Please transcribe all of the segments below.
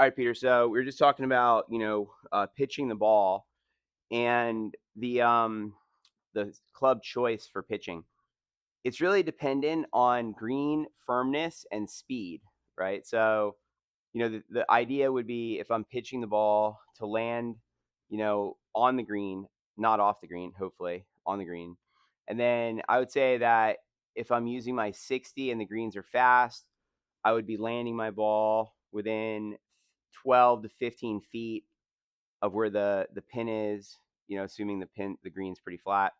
All right, Peter. So we were just talking about, pitching the ball and the club choice for pitching. It's really dependent on green firmness and speed, right? So, the idea would be if I'm pitching the ball to land, on the green, not off the green, hopefully on the green. And then I would say that if I'm using my 60 and the greens are fast, I would be landing my ball within 12 to 15 feet of where the pin is, assuming the green's pretty flat,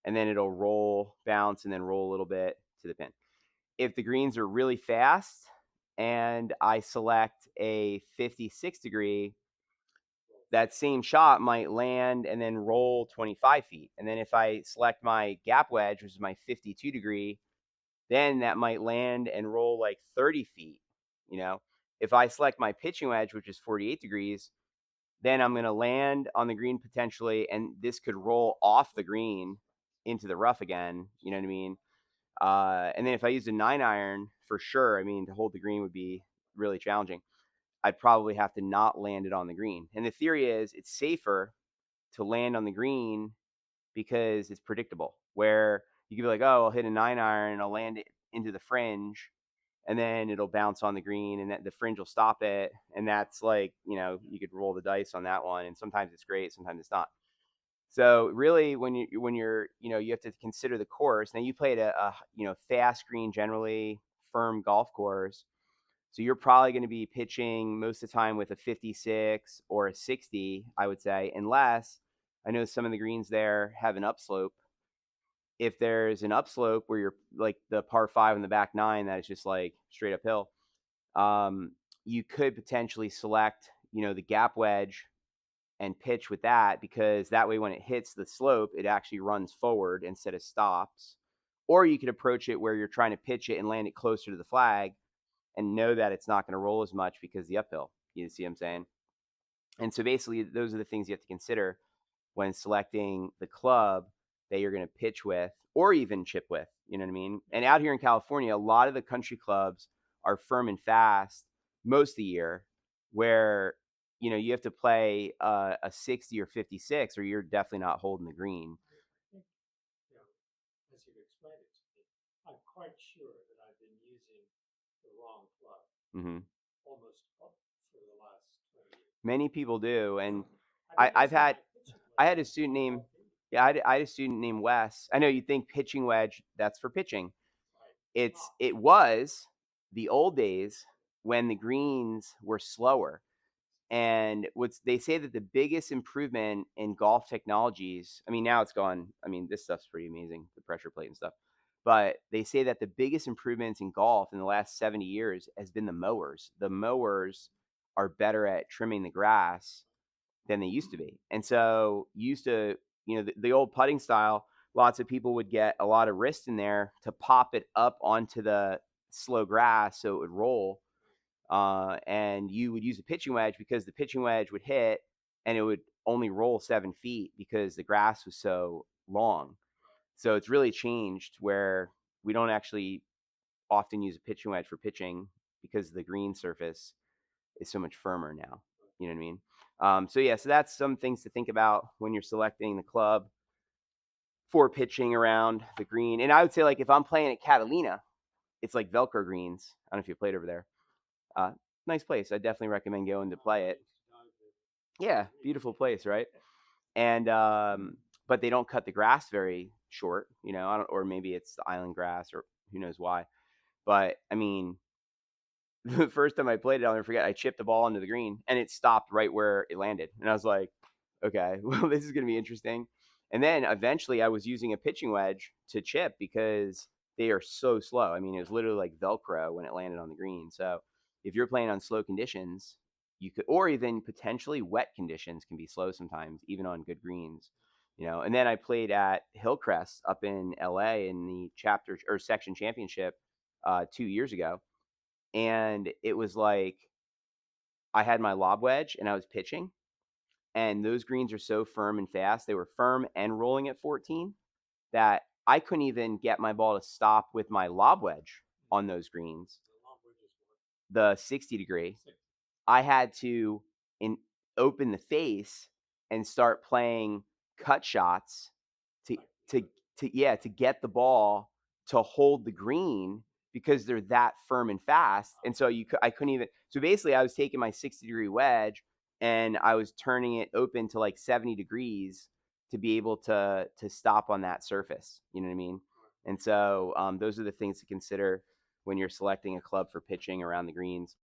and then it'll roll, bounce, and then roll a little bit to the pin. If the greens are really fast and I select a 56 degree, that same shot might land and then roll 25 feet. And then if I select my gap wedge, which is my 52 degree, then that might land and roll like 30 feet. You know, if I select my pitching wedge, which is 48 degrees, then I'm going to land on the green potentially, and this could roll off the green into the rough again. You know what I mean? And then if I used a 9 iron, for sure, I mean, to hold the green would be really challenging. I'd probably have to not land it on the green. And the theory is it's safer to land on the green because it's predictable. Where you could be like, oh, I'll hit a 9 iron and I'll land it into the fringe, and then it'll bounce on the green, and that the fringe will stop it. And that's like, you could roll the dice on that one. And sometimes it's great, sometimes it's not. So really, when you're, you have to consider the course. Now you played a fast green, generally firm golf course. So you're probably going to be pitching most of the time with a 56 or a 60, I would say, unless I know some of the greens there have an upslope. If there's an upslope where you're like the par five in the back nine, that is just like straight uphill, um, you could potentially select, the gap wedge and pitch with that, because that way when it hits the slope, it actually runs forward instead of stops. Or you could approach it where you're trying to pitch it and land it closer to the flag and know that it's not going to roll as much because the uphill. You see what I'm saying? And so basically, those are the things you have to consider when selecting the club that you're going to pitch with or even chip with. You know what I mean? And out here in California, a lot of the country clubs are firm and fast most of the year, where you have to play a 60 or 56, or you're definitely not holding the green. I think, as you've explained it to me, I'm quite sure that I've been using the wrong club Hmm. almost for the last 20 years. Many people do, and I I, mean, I've even had my pitching I wedge had a is student named all beat. yeah, I had a student named Wes. I know you think pitching wedge, that's for pitching. Right. It's It's not. it was the old days when the greens were slower. And what's they say that the biggest improvement in golf technologies, I mean, now it's gone. I mean, this stuff's pretty amazing, the pressure plate and stuff. But they say that the biggest improvements in golf in the last 70 years has been the mowers. The mowers are better at trimming the grass than they used to be. And so used to, the old putting style, lots of people would get a lot of wrist in there to pop it up onto the slow grass so it would roll. And you would use a pitching wedge because the pitching wedge would hit and it would only roll 7 feet because the grass was so long. So it's really changed where we don't actually often use a pitching wedge for pitching because the green surface is so much firmer now. You know what I mean? So yeah, so that's some things to think about when you're selecting the club for pitching around the green. And I would say, like, if I'm playing at Catalina, it's like Velcro greens. I don't know if you played over there. Uh, Nice place. I definitely recommend going to play it. Yeah, beautiful place, right? And but they don't cut the grass very short, I don't, or maybe it's the island grass, or who knows why. But I mean, the first time I played it, I'll never forget. I chipped the ball into the green, and it stopped right where it landed, and I was like, "Okay, well, this is going to be interesting." And then eventually, I was using a pitching wedge to chip because they are so slow. I mean, it was literally like Velcro when it landed on the green. So if you're playing on slow conditions, you could, or even potentially wet conditions can be slow sometimes, even on good greens. And then I played at Hillcrest up in LA in the chapter or section championship 2 years ago, and it was like I had my lob wedge and I was pitching, and those greens are so firm and fast. They were firm and rolling at 14 that I couldn't even get my ball to stop with my lob wedge on those greens. The long wedge is what? The 60 degree, I had to in open the face and start playing cut shots to Right. to yeah, to get the ball to hold the green because they're that firm and fast, and so I couldn't even so basically, I was taking my 60-degree wedge, and I was turning it open to, like, 70 degrees to be able to stop on that surface, you know what I mean? And so, those are the things to consider when you're selecting a club for pitching around the greens.